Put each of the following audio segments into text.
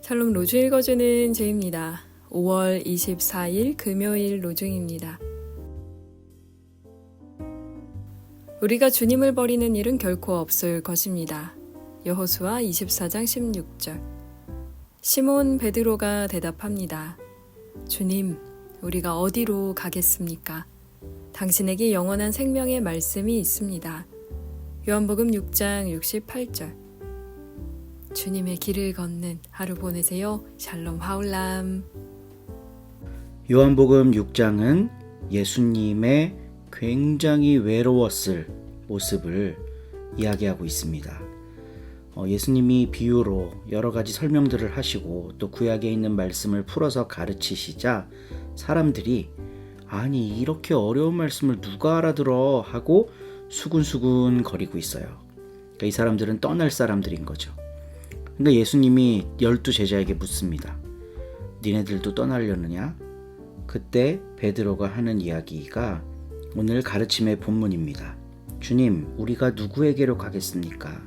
샬롬 로주 읽어주는 제입니다. 5월 24일 금요일 로중입니다. 우리가 주님을 버리는 일은 결코 없을 것입니다. 여호수아 24장 16절. 시몬 베드로가 대답합니다. 주님, 우리가 어디로 가겠습니까? 당신에게 영원한 생명의 말씀이 있습니다. 요한복음 6장 68절. 주님의 길을 걷는 하루 보내세요. 샬롬 하울람. 요한복음 6장은 예수님의 굉장히 외로웠을 모습을 이야기하고 있습니다. 예수님이 비유로 여러 가지 설명들을 하시고 또 구약에 있는 말씀을 풀어서 가르치시자 사람들이 아니 이렇게 어려운 말씀을 누가 알아들어 하고 수군수군 거리고 있어요. 그러니까 이 사람들은 떠날 사람들인 거죠. 그러니까 예수님이 12제자에게 묻습니다. 니네들도 떠나려느냐? 그때 베드로가 하는 이야기가 오늘 가르침의 본문입니다. 주님, 우리가 누구에게로 가겠습니까?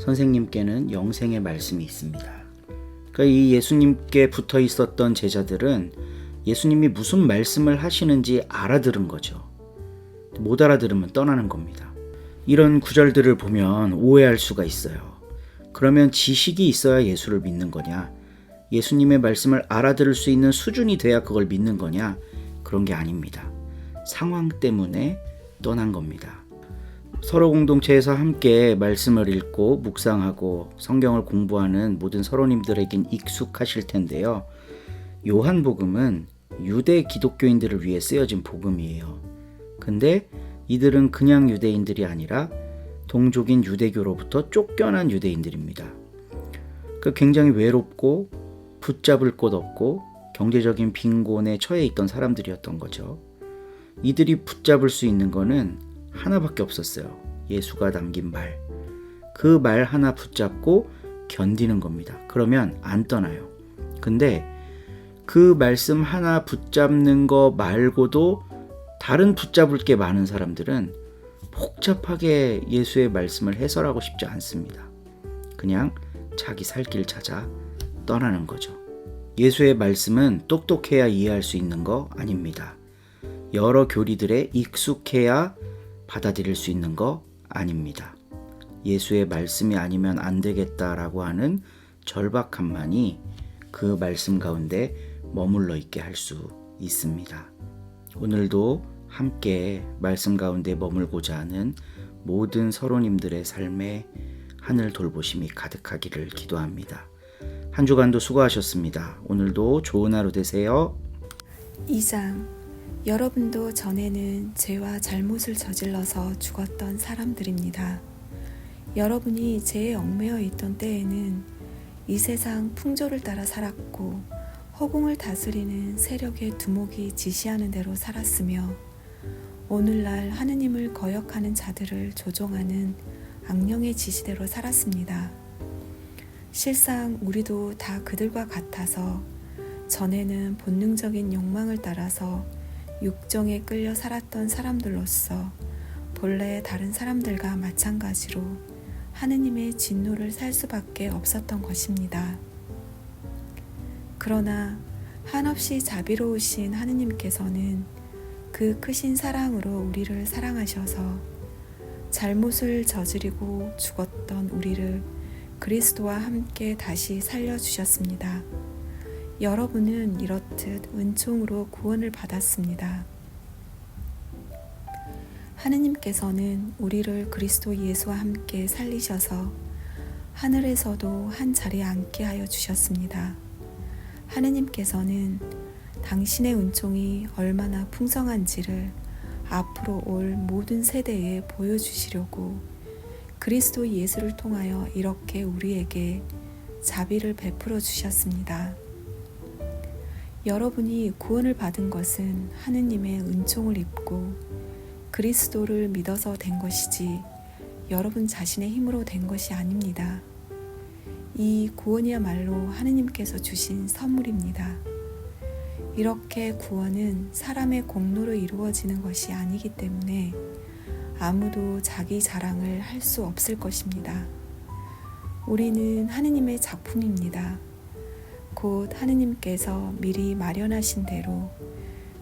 선생님께는 영생의 말씀이 있습니다. 그러니까 이 예수님께 붙어 있었던 제자들은 예수님이 무슨 말씀을 하시는지 알아들은 거죠. 못 알아들으면 떠나는 겁니다. 이런 구절들을 보면 오해할 수가 있어요. 그러면 지식이 있어야 예수를 믿는 거냐? 예수님의 말씀을 알아들을 수 있는 수준이 돼야 그걸 믿는 거냐? 그런 게 아닙니다. 상황 때문에 떠난 겁니다. 서로 공동체에서 함께 말씀을 읽고 묵상하고 성경을 공부하는 모든 서로님들에겐 익숙하실 텐데요. 요한복음은 유대 기독교인들을 위해 쓰여진 복음이에요. 근데 이들은 그냥 유대인들이 아니라 동족인 유대교로부터 쫓겨난 유대인들입니다. 굉장히 외롭고 붙잡을 곳 없고 경제적인 빈곤에 처해 있던 사람들이었던 거죠. 이들이 붙잡을 수 있는 거는 하나밖에 없었어요. 예수가 남긴 말. 그 말 하나 붙잡고 견디는 겁니다. 그러면 안 떠나요. 근데 그 말씀 하나 붙잡는 거 말고도 다른 붙잡을 게 많은 사람들은 복잡하게 예수의 말씀을 해설하고 싶지 않습니다. 그냥 자기 살 길 찾아 떠나는 거죠. 예수의 말씀은 똑똑해야 이해할 수 있는 거 아닙니다. 여러 교리들에 익숙해야 받아들일 수 있는 거 아닙니다. 예수의 말씀이 아니면 안 되겠다라고 하는 절박함만이 그 말씀 가운데 머물러 있게 할 수 있습니다. 오늘도 함께 말씀 가운데 머물고자 하는 모든 서로님들의 삶에 하늘 돌보심이 가득하기를 기도합니다. 한 주간도 수고하셨습니다. 오늘도 좋은 하루 되세요. 2장. 여러분도 전에는 죄와 잘못을 저질러서 죽었던 사람들입니다. 여러분이 죄에 얽매여 있던 때에는 이 세상 풍조를 따라 살았고 허공을 다스리는 세력의 두목이 지시하는 대로 살았으며 오늘날 하느님을 거역하는 자들을 조종하는 악령의 지시대로 살았습니다. 실상 우리도 다 그들과 같아서 전에는 본능적인 욕망을 따라서 육정에 끌려 살았던 사람들로서 본래 다른 사람들과 마찬가지로 하느님의 진노를 살 수밖에 없었던 것입니다. 그러나 한없이 자비로우신 하느님께서는 그 크신 사랑으로 우리를 사랑하셔서 잘못을 저지르고 죽었던 우리를 그리스도와 함께 다시 살려주셨습니다. 여러분은 이렇듯 은총으로 구원을 받았습니다. 하느님께서는 우리를 그리스도 예수와 함께 살리셔서 하늘에서도 한 자리에 앉게 하여 주셨습니다. 하느님께서는 당신의 은총이 얼마나 풍성한지를 앞으로 올 모든 세대에 보여주시려고 그리스도 예수를 통하여 이렇게 우리에게 자비를 베풀어 주셨습니다. 여러분이 구원을 받은 것은 하느님의 은총을 입고 그리스도를 믿어서 된 것이지 여러분 자신의 힘으로 된 것이 아닙니다. 이 구원이야말로 하느님께서 주신 선물입니다. 이렇게 구원은 사람의 공로로 이루어지는 것이 아니기 때문에 아무도 자기 자랑을 할 수 없을 것입니다. 우리는 하느님의 작품입니다. 곧 하느님께서 미리 마련하신 대로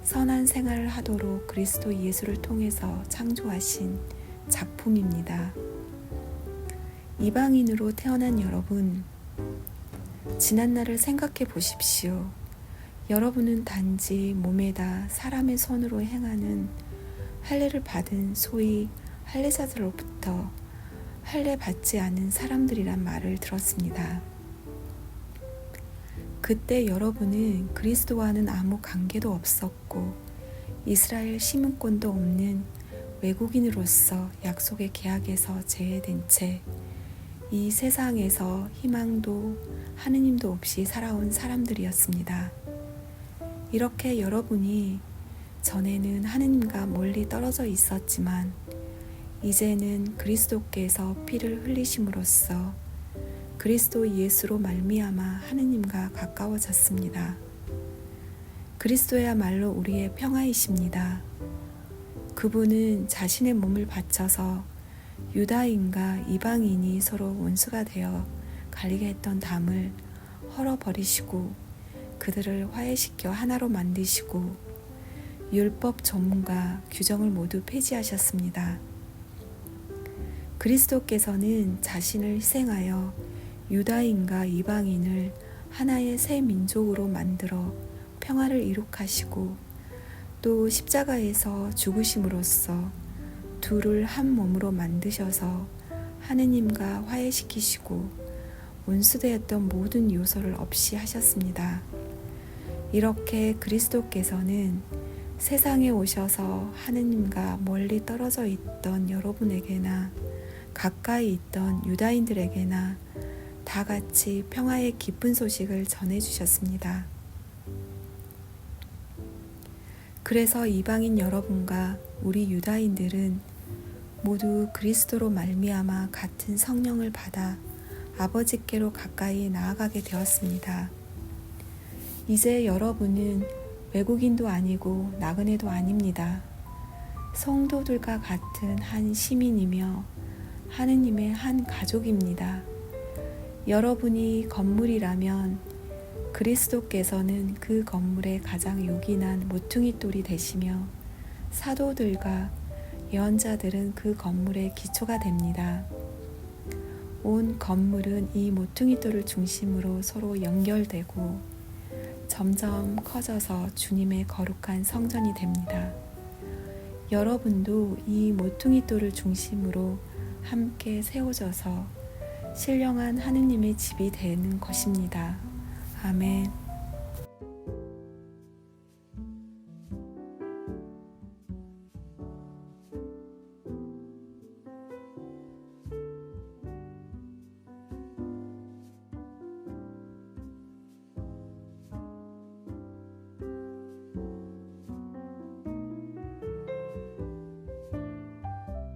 선한 생활을 하도록 그리스도 예수를 통해서 창조하신 작품입니다. 이방인으로 태어난 여러분, 지난날을 생각해 보십시오. 여러분은 단지 몸에다 사람의 손으로 행하는 할례를 받은 소위 할례자들로부터 할례 받지 않은 사람들이란 말을 들었습니다. 그때 여러분은 그리스도와는 아무 관계도 없었고 이스라엘 시민권도 없는 외국인으로서 약속의 계약에서 제외된 채 이 세상에서 희망도 하느님도 없이 살아온 사람들이었습니다. 이렇게 여러분이 전에는 하느님과 멀리 떨어져 있었지만 이제는 그리스도께서 피를 흘리심으로써 그리스도 예수로 말미암아 하느님과 가까워졌습니다. 그리스도야말로 우리의 평화이십니다. 그분은 자신의 몸을 바쳐서 유다인과 이방인이 서로 원수가 되어 갈리게 했던 담을 헐어버리시고 그들을 화해시켜 하나로 만드시고 율법 전문과 규정을 모두 폐지하셨습니다. 그리스도께서는 자신을 희생하여 유다인과 이방인을 하나의 새 민족으로 만들어 평화를 이룩하시고 또 십자가에서 죽으심으로써 둘을 한 몸으로 만드셔서 하느님과 화해시키시고 원수되었던 모든 요소를 없이 하셨습니다. 이렇게 그리스도께서는 세상에 오셔서 하느님과 멀리 떨어져 있던 여러분에게나 가까이 있던 유다인들에게나 다 같이 평화의 기쁜 소식을 전해주셨습니다. 그래서 이방인 여러분과 우리 유다인들은 모두 그리스도로 말미암아 같은 성령을 받아 아버지께로 가까이 나아가게 되었습니다. 이제 여러분은 외국인도 아니고 나그네도 아닙니다. 성도들과 같은 한 시민이며 하느님의 한 가족입니다. 여러분이 건물이라면 그리스도께서는 그 건물의 가장 요긴한 모퉁이 돌이 되시며 사도들과 예언자들은 그 건물의 기초가 됩니다. 온 건물은 이 모퉁이 돌을 중심으로 서로 연결되고 점점 커져서 주님의 거룩한 성전이 됩니다. 여러분도 이 모퉁이 돌을 중심으로 함께 세워져서 신령한 하느님의 집이 되는 것입니다. 아멘.